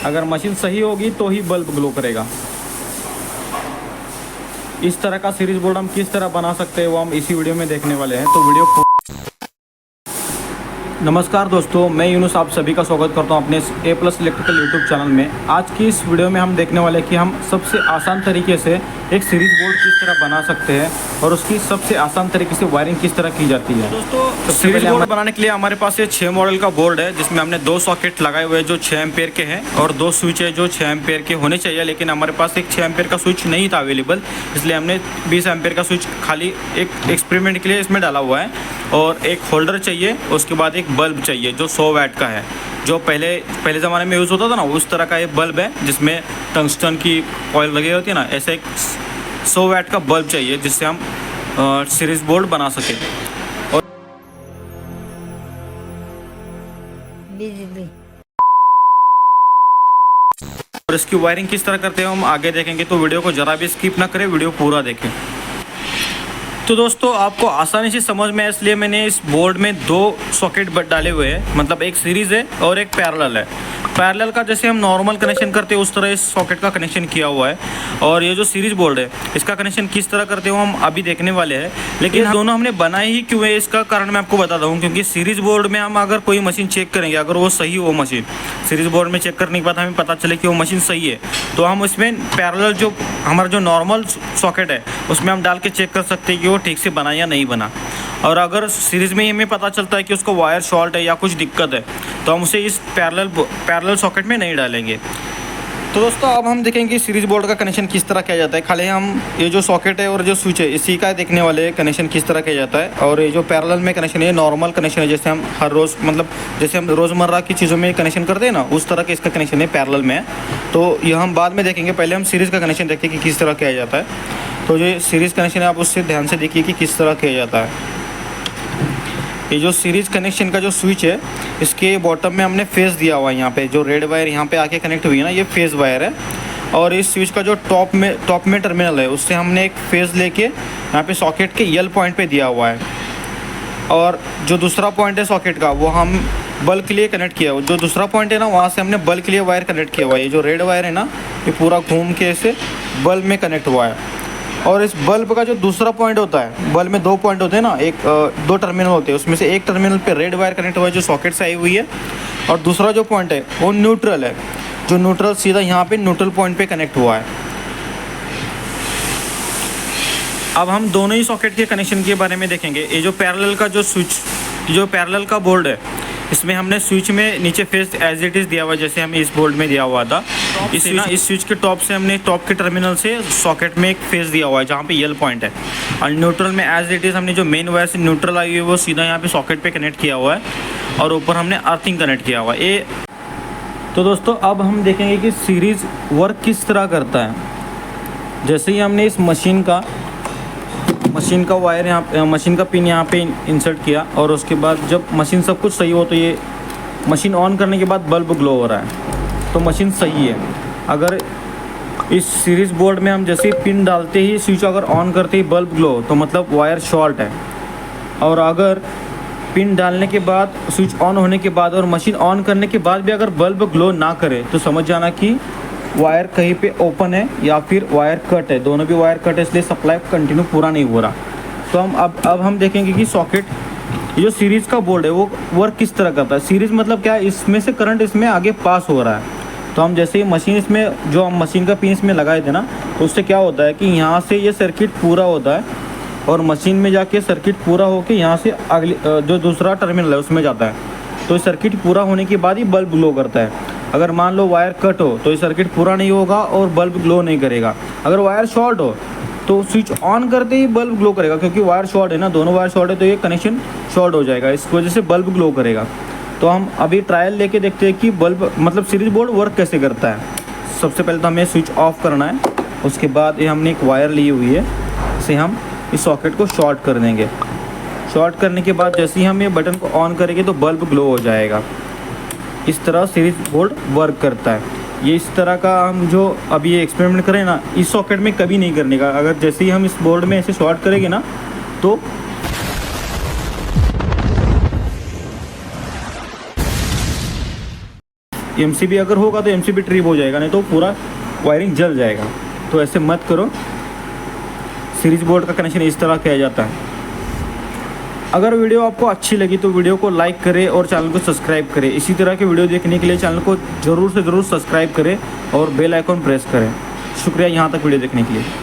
अगर मशीन सही होगी तो ही बल्ब ग्लो करेगा। इस तरह का सीरीज बोर्ड हम किस तरह बना सकते हैं वो हम इसी वीडियो में देखने वाले हैं, तो वीडियो। नमस्कार दोस्तों, मैं यूनुस आप सभी का स्वागत करता हूं अपने ए प्लस इलेक्ट्रिकल यूट्यूब चैनल में। आज की इस वीडियो में हम देखने वाले हैं कि हम सबसे आसान तरीके से एक सीरीज बोर्ड किस तरह बना सकते हैं और उसकी सबसे आसान तरीके से वायरिंग किस तरह की जाती है। दोस्तों, सीरीज बोर्ड बनाने के लिए हमारे पास ये 6 मॉडल का बोर्ड है, जिसमें हमने 2 सॉकेट लगाए हुए हैं जो 6 एम्पेयर के हैं और 2 स्विच है जो 6 एम्पेयर के होने चाहिए, लेकिन हमारे पास एक 6 एम्पेयर का स्विच नहीं था अवेलेबल, इसलिए हमने 20 एम्पेयर का स्विच खाली एक एक्सपेरिमेंट के लिए इसमें डाला हुआ है। और एक होल्डर चाहिए, उसके बाद एक बल्ब चाहिए जो 100 वाट का है, जो पहले ज़माने में यूज़ होता था ना, उस तरह का एक बल्ब है जिसमें टंगस्टन की कॉइल लगी होती है ना, ऐसे एक 100 वाट का बल्ब चाहिए जिससे हम सीरीज बोर्ड बना सकें। और इसकी वायरिंग किस तरह करते हैं हम आगे देखेंगे, तो वीडियो को ज़रा भी स्किप ना करें, वीडियो पूरा देखें। तो दोस्तों, आपको आसानी से समझ में है इसलिए मैंने इस बोर्ड में 2 सॉकेट डाले हुए हैं, मतलब एक सीरीज़ है और एक पैरेलल है। पैरेलल का जैसे हम नॉर्मल कनेक्शन करते हैं उस तरह इस सॉकेट का कनेक्शन किया हुआ है, और ये जो सीरीज बोर्ड है इसका कनेक्शन किस तरह करते हो हम अभी देखने वाले हैं। लेकिन दोनों हमने बनाए ही क्यों है इसका कारण मैं आपको बताता हूँ, क्योंकि सीरीज बोर्ड में हम अगर कोई मशीन चेक करेंगे, अगर वो सही हो मशीन, सीरीज बोर्ड में चेक करने के बाद हमें पता चले कि वो मशीन सही है, तो हम उसमें पैरेलल जो हमारा जो नॉर्मल सॉकेट है उसमें हम डाल के चेक कर सकते हैं कि वो ठीक से बना या नहीं बना। और अगर सीरीज़ में हमें पता चलता है कि उसको वायर शॉर्ट है या कुछ दिक्कत है, तो हम उसे इस पैरेलल सॉकेट में नहीं डालेंगे। तो दोस्तों, अब हम देखेंगे सीरीज बोर्ड का कनेक्शन किस तरह किया जाता है। खाली हम ये जो सॉकेट है और जो स्विच है इसी का देखने वाले कनेक्शन किस तरह किया जाता है। और ये जो पैरेलल में कनेक्शन है नॉर्मल कनेक्शन है, जैसे हम हर रोज़ मतलब जैसे हम रोज़मर्रा की चीज़ों में कनेक्शन करते हैं ना, उस तरह का इसका कनेक्शन है, पैरेलल में है। तो यह हम बाद में देखेंगे, पहले हम सीरीज़ का कनेक्शन देखते हैं कि किस तरह किया जाता है। तो जो सीरीज़ कनेक्शन है आप उससे ध्यान से देखिए कि किस तरह किया जाता है। ये जो सीरीज कनेक्शन का जो स्विच है इसके बॉटम में हमने फेस दिया हुआ है, यहाँ पे जो रेड वायर यहाँ पे आके कनेक्ट हुई है ना, ये फेस वायर है। और इस स्विच का जो टॉप में टर्मिनल है उससे हमने एक फेस लेके यहाँ पे सॉकेट के यल पॉइंट पे दिया हुआ है। और जो दूसरा पॉइंट है सॉकेट का वो हम बल्ब के लिए कनेक्ट किया हुआ, जो दूसरा पॉइंट है ना वहाँ से हमने बल्ब के लिए वायर कनेक्ट किया हुआ है। ये जो रेड वायर है ना, ये पूरा घूम के ऐसे बल्ब में कनेक्ट हुआ है। और इस बल्ब का जो दूसरा पॉइंट होता है, बल्ब में 2 पॉइंट होते हैं ना, 2 टर्मिनल होते हैं, उसमें से एक टर्मिनल पे रेड वायर कनेक्ट हुआ है जो सॉकेट से आई हुई है, और दूसरा जो पॉइंट है वो न्यूट्रल है, जो न्यूट्रल सीधा यहाँ पे न्यूट्रल पॉइंट पे कनेक्ट हुआ है। अब हम दोनों ही सॉकेट के कनेक्शन के बारे में देखेंगे। ये जो पैरेलल का जो स्विच, जो पैरेलल का बोर्ड है, इसमें हमने स्विच में नीचे फेस एज इट इज़ दिया हुआ है, जैसे हमें इस बोर्ड में दिया हुआ था। इस स्विच के टॉप से हमने टॉप के टर्मिनल से सॉकेट में एक फेस दिया हुआ है जहाँ पे यल पॉइंट है, और न्यूट्रल में एज इट इज़ हमने जो मेन वायर से न्यूट्रल आई हुई है वो सीधा यहाँ पे सॉकेट पे कनेक्ट किया हुआ है, और ऊपर हमने अर्थिंग कनेक्ट किया हुआ है। तो दोस्तों, अब हम देखेंगे कि सीरीज़ वर्क किस तरह करता है। जैसे ही हमने इस मशीन का वायर यहाँ, मशीन का पिन यहाँ पे इंसर्ट किया, और उसके बाद जब मशीन सब कुछ सही हो तो ये मशीन ऑन करने के बाद बल्ब ग्लो हो रहा है, तो मशीन सही है। अगर इस सीरीज़ बोर्ड में हम जैसे पिन डालते ही स्विच अगर ऑन करते ही बल्ब ग्लो, तो मतलब वायर शॉर्ट है। और अगर पिन डालने के बाद स्विच ऑन होने के बाद और मशीन ऑन करने के बाद भी अगर बल्ब ग्लो ना करे, तो समझ जाना कि वायर कहीं पे ओपन है या फिर वायर कट है। दोनों भी वायर कट है, इसलिए सप्लाई कंटिन्यू पूरा नहीं हो रहा। तो हम अब हम देखेंगे कि सॉकेट, जो सीरीज़ का बोर्ड है वो वर्क किस तरह करता है। सीरीज़ मतलब क्या है, इसमें से करंट इसमें आगे पास हो रहा है। तो हम जैसे ही मशीन इसमें जो हम मशीन का पिन इसमें लगाए थे ना, तो उससे क्या होता है कि यहाँ से ये सर्किट पूरा होता है, और मशीन में जाके सर्किट पूरा होके यहाँ से अगली जो दूसरा टर्मिनल है उसमें जाता है। तो सर्किट पूरा होने के बाद ही बल्ब ग्लो करता है। अगर मान लो वायर कट हो तो ये सर्किट पूरा नहीं होगा और बल्ब ग्लो नहीं करेगा। अगर वायर शॉर्ट हो तो स्विच ऑन करते ही बल्ब ग्लो करेगा, क्योंकि वायर शॉर्ट है ना, दोनों वायर शॉर्ट है, तो ये कनेक्शन शॉर्ट हो जाएगा, इस वजह से बल्ब ग्लो करेगा। तो हम अभी ट्रायल लेके देखते हैं कि बल्ब मतलब सीरीज बोर्ड वर्क कैसे करता है। सबसे पहले तो हमें स्विच ऑफ करना है, उसके बाद ये हमने एक वायर ली हुई है, इसे हम इस सॉकेट को शॉर्ट कर देंगे। शॉर्ट करने के बाद जैसे ही हम ये बटन को ऑन करेंगे तो बल्ब ग्लो हो जाएगा। इस तरह सीरीज बोर्ड वर्क करता है। ये इस तरह का हम जो अभी ये एक्सपेरिमेंट करें ना, इस सॉकेट में कभी नहीं करने का। अगर जैसे ही हम इस बोर्ड में ऐसे शॉर्ट करेंगे ना, तो एमसीबी अगर होगा तो एमसीबी ट्रिप हो जाएगा, नहीं तो पूरा वायरिंग जल जाएगा। तो ऐसे मत करो। सीरीज बोर्ड का कनेक्शन इस तरह किया जाता है। अगर वीडियो आपको अच्छी लगी तो वीडियो को लाइक करें और चैनल को सब्सक्राइब करें। इसी तरह के वीडियो देखने के लिए चैनल को ज़रूर से ज़रूर सब्सक्राइब करें और बेल आइकॉन प्रेस करें। शुक्रिया यहाँ तक वीडियो देखने के लिए।